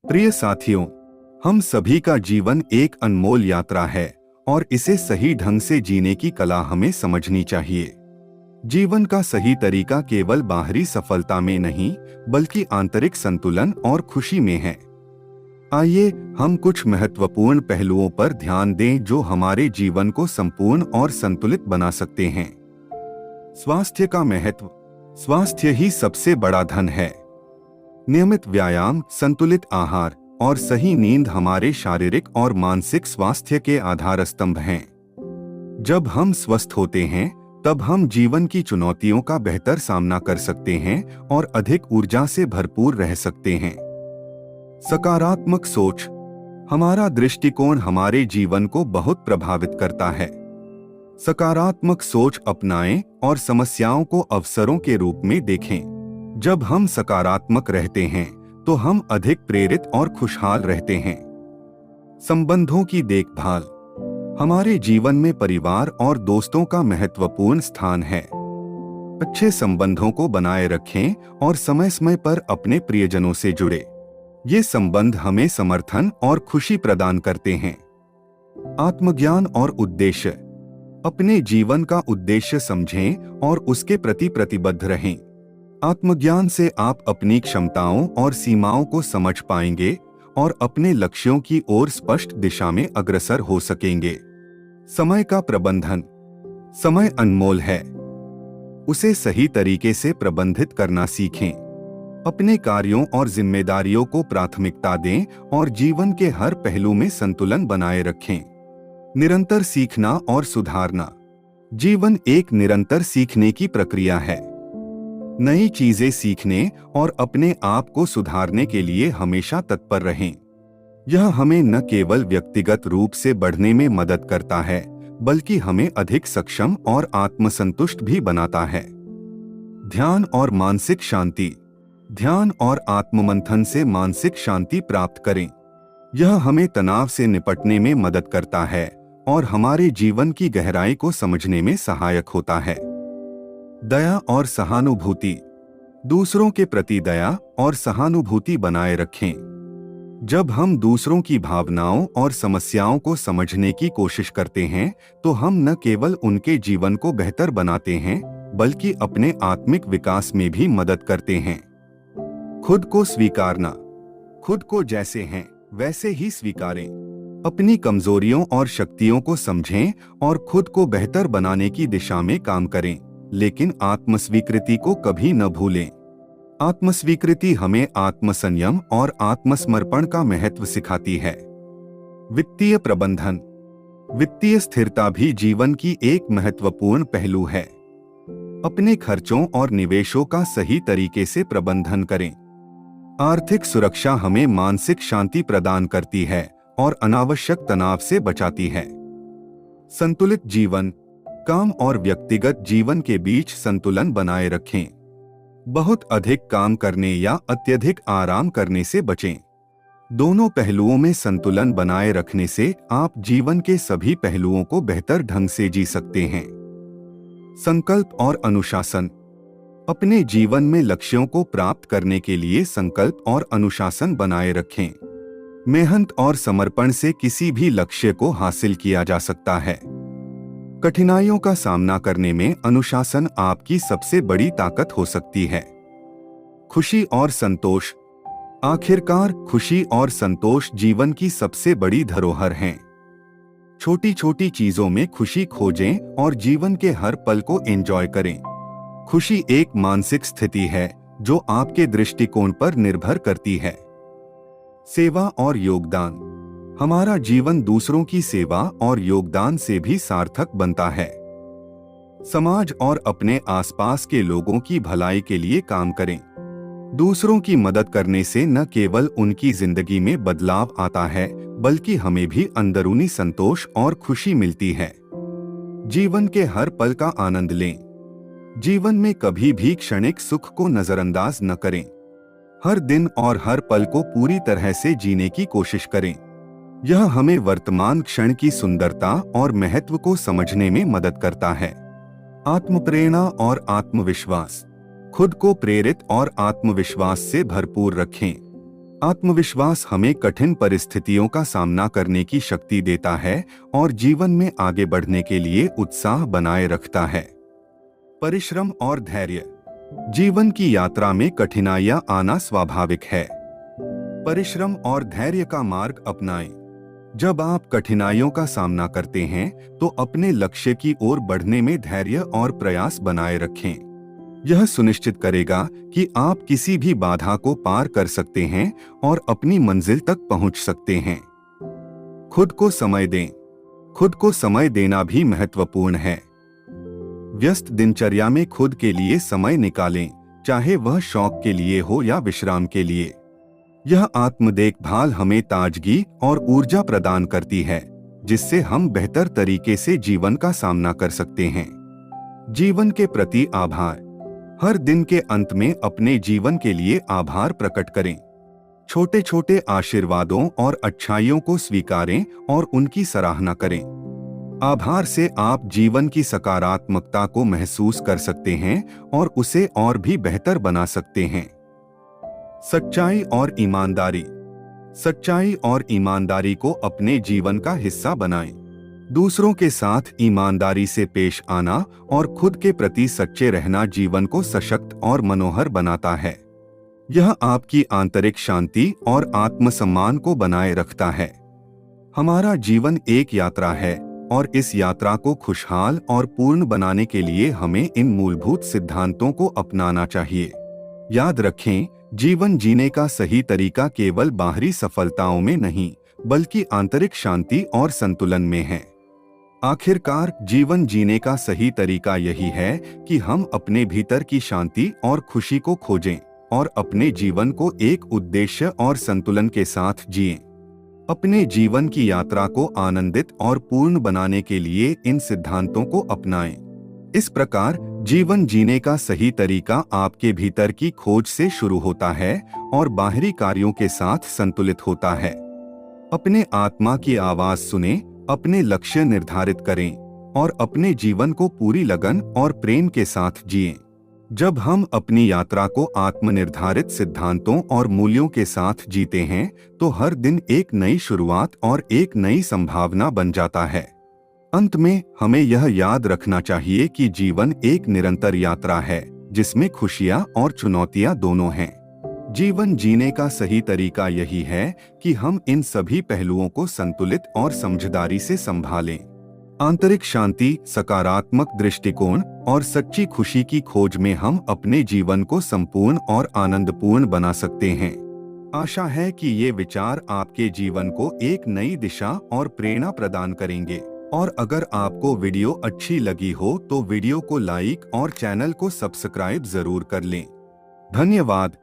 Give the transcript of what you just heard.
प्रिय साथियों, हम सभी का जीवन एक अनमोल यात्रा है और इसे सही ढंग से जीने की कला हमें समझनी चाहिए। जीवन का सही तरीका केवल बाहरी सफलता में नहीं, बल्कि आंतरिक संतुलन और खुशी में है। आइए हम कुछ महत्वपूर्ण पहलुओं पर ध्यान दें जो हमारे जीवन को संपूर्ण और संतुलित बना सकते हैं। स्वास्थ्य का महत्व। स्वास्थ्य ही सबसे बड़ा धन है। नियमित व्यायाम, संतुलित आहार और सही नींद हमारे शारीरिक और मानसिक स्वास्थ्य के आधार स्तंभ हैं। जब हम स्वस्थ होते हैं, तब हम जीवन की चुनौतियों का बेहतर सामना कर सकते हैं और अधिक ऊर्जा से भरपूर रह सकते हैं। सकारात्मक सोच। हमारा दृष्टिकोण हमारे जीवन को बहुत प्रभावित करता है। सकारात्मक सोच अपनाएं और समस्याओं को अवसरों के रूप में देखें। जब हम सकारात्मक रहते हैं, तो हम अधिक प्रेरित और खुशहाल रहते हैं। संबंधों की देखभाल। हमारे जीवन में परिवार और दोस्तों का महत्वपूर्ण स्थान है। अच्छे संबंधों को बनाए रखें और समय समय पर अपने प्रियजनों से जुड़े। ये संबंध हमें समर्थन और खुशी प्रदान करते हैं। आत्मज्ञान और उद्देश्य। अपने जीवन का उद्देश्य समझें और उसके प्रति प्रतिबद्ध रहें। आत्मज्ञान से आप अपनी क्षमताओं और सीमाओं को समझ पाएंगे और अपने लक्ष्यों की ओर स्पष्ट दिशा में अग्रसर हो सकेंगे। समय का प्रबंधन। समय अनमोल है। उसे सही तरीके से प्रबंधित करना सीखें। अपने कार्यों और जिम्मेदारियों को प्राथमिकता दें और जीवन के हर पहलू में संतुलन बनाए रखें। निरंतर सीखना और सुधारना। जीवन एक निरंतर सीखने की प्रक्रिया है। नई चीजें सीखने और अपने आप को सुधारने के लिए हमेशा तत्पर रहें। यह हमें न केवल व्यक्तिगत रूप से बढ़ने में मदद करता है, बल्कि हमें अधिक सक्षम और आत्मसंतुष्ट भी बनाता है। ध्यान और मानसिक शांति। ध्यान और आत्ममंथन से मानसिक शांति प्राप्त करें। यह हमें तनाव से निपटने में मदद करता है और हमारे जीवन की गहराई को समझने में सहायक होता है। दया और सहानुभूति। दूसरों के प्रति दया और सहानुभूति बनाए रखें। जब हम दूसरों की भावनाओं और समस्याओं को समझने की कोशिश करते हैं, तो हम न केवल उनके जीवन को बेहतर बनाते हैं, बल्कि अपने आत्मिक विकास में भी मदद करते हैं। खुद को स्वीकारना। खुद को जैसे हैं वैसे ही स्वीकारें। अपनी कमजोरियों और शक्तियों को समझें और खुद को बेहतर बनाने की दिशा में काम करें, लेकिन आत्मस्वीकृति को कभी न भूलें। आत्मस्वीकृति हमें आत्मसंयम और आत्मसमर्पण का महत्व सिखाती है। वित्तीय प्रबंधन। वित्तीय स्थिरता भी जीवन की एक महत्वपूर्ण पहलू है। अपने खर्चों और निवेशों का सही तरीके से प्रबंधन करें। आर्थिक सुरक्षा हमें मानसिक शांति प्रदान करती है और अनावश्यक तनाव से बचाती है। संतुलित जीवन। काम और व्यक्तिगत जीवन के बीच संतुलन बनाए रखें। बहुत अधिक काम करने या अत्यधिक आराम करने से बचें। दोनों पहलुओं में संतुलन बनाए रखने से आप जीवन के सभी पहलुओं को बेहतर ढंग से जी सकते हैं। संकल्प और अनुशासन। अपने जीवन में लक्ष्यों को प्राप्त करने के लिए संकल्प और अनुशासन बनाए रखें। मेहनत और समर्पण से किसी भी लक्ष्य को हासिल किया जा सकता है। कठिनाइयों का सामना करने में अनुशासन आपकी सबसे बड़ी ताकत हो सकती है। खुशी और संतोष। आखिरकार खुशी और संतोष जीवन की सबसे बड़ी धरोहर हैं। छोटी छोटी चीजों में खुशी खोजें और जीवन के हर पल को एंजॉय करें। खुशी एक मानसिक स्थिति है जो आपके दृष्टिकोण पर निर्भर करती है। सेवा और योगदान। हमारा जीवन दूसरों की सेवा और योगदान से भी सार्थक बनता है। समाज और अपने आसपास के लोगों की भलाई के लिए काम करें। दूसरों की मदद करने से न केवल उनकी जिंदगी में बदलाव आता है, बल्कि हमें भी अंदरूनी संतोष और खुशी मिलती है। जीवन के हर पल का आनंद लें। जीवन में कभी भी क्षणिक सुख को नजरअंदाज न करें। हर दिन और हर पल को पूरी तरह से जीने की कोशिश करें। यह हमें वर्तमान क्षण की सुंदरता और महत्व को समझने में मदद करता है। आत्मप्रेरणा और आत्मविश्वास। खुद को प्रेरित और आत्मविश्वास से भरपूर रखें। आत्मविश्वास हमें कठिन परिस्थितियों का सामना करने की शक्ति देता है और जीवन में आगे बढ़ने के लिए उत्साह बनाए रखता है। परिश्रम और धैर्य। जीवन की यात्रा में कठिनाइयां आना स्वाभाविक है। परिश्रम और धैर्य का मार्ग अपनाएं। जब आप कठिनाइयों का सामना करते हैं तो अपने लक्ष्य की ओर बढ़ने में धैर्य और प्रयास बनाए रखें। यह सुनिश्चित करेगा कि आप किसी भी बाधा को पार कर सकते हैं और अपनी मंजिल तक पहुंच सकते हैं। खुद को समय दें। खुद को समय देना भी महत्वपूर्ण है। व्यस्त दिनचर्या में खुद के लिए समय निकालें, चाहे वह शौक के लिए हो या विश्राम के लिए। यह आत्म देखभाल हमें ताजगी और ऊर्जा प्रदान करती है, जिससे हम बेहतर तरीके से जीवन का सामना कर सकते हैं। जीवन के प्रति आभार। हर दिन के अंत में अपने जीवन के लिए आभार प्रकट करें। छोटे छोटे आशीर्वादों और अच्छाइयों को स्वीकारें और उनकी सराहना करें। आभार से आप जीवन की सकारात्मकता को महसूस कर सकते हैं और उसे और भी बेहतर बना सकते हैं। सच्चाई और ईमानदारी। सच्चाई और ईमानदारी को अपने जीवन का हिस्सा बनाएं। दूसरों के साथ ईमानदारी से पेश आना और खुद के प्रति सच्चे रहना जीवन को सशक्त और मनोहर बनाता है। यह आपकी आंतरिक शांति और आत्मसम्मान को बनाए रखता है। हमारा जीवन एक यात्रा है और इस यात्रा को खुशहाल और पूर्ण बनाने के लिए हमें इन मूलभूत सिद्धांतों को अपनाना चाहिए। याद रखें, जीवन जीने का सही तरीका केवल बाहरी सफलताओं में नहीं, बल्कि आंतरिक शांति और संतुलन में है। आखिरकार जीवन जीने का सही तरीका यही है कि हम अपने भीतर की शांति और खुशी को खोजें और अपने जीवन को एक उद्देश्य और संतुलन के साथ जिएं। अपने जीवन की यात्रा को आनंदित और पूर्ण बनाने के लिए इन सिद्धांतों को अपनाएं। इस प्रकार जीवन जीने का सही तरीका आपके भीतर की खोज से शुरू होता है और बाहरी कार्यों के साथ संतुलित होता है। अपने आत्मा की आवाज सुनें, अपने लक्ष्य निर्धारित करें और अपने जीवन को पूरी लगन और प्रेम के साथ जिएं। जब हम अपनी यात्रा को आत्मनिर्धारित सिद्धांतों और मूल्यों के साथ जीते हैं तो हर दिन एक नई शुरुआत और एक नई संभावना बन जाता है। अंत में हमें यह याद रखना चाहिए कि जीवन एक निरंतर यात्रा है जिसमें खुशियां और चुनौतियां दोनों हैं। जीवन जीने का सही तरीका यही है कि हम इन सभी पहलुओं को संतुलित और समझदारी से संभालें। आंतरिक शांति, सकारात्मक दृष्टिकोण और सच्ची खुशी की खोज में हम अपने जीवन को संपूर्ण और आनंदपूर्ण बना सकते हैं। आशा है कि ये विचार आपके जीवन को एक नई दिशा और प्रेरणा प्रदान करेंगे। और अगर आपको वीडियो अच्छी लगी हो तो वीडियो को लाइक और चैनल को सब्सक्राइब जरूर कर लें। धन्यवाद।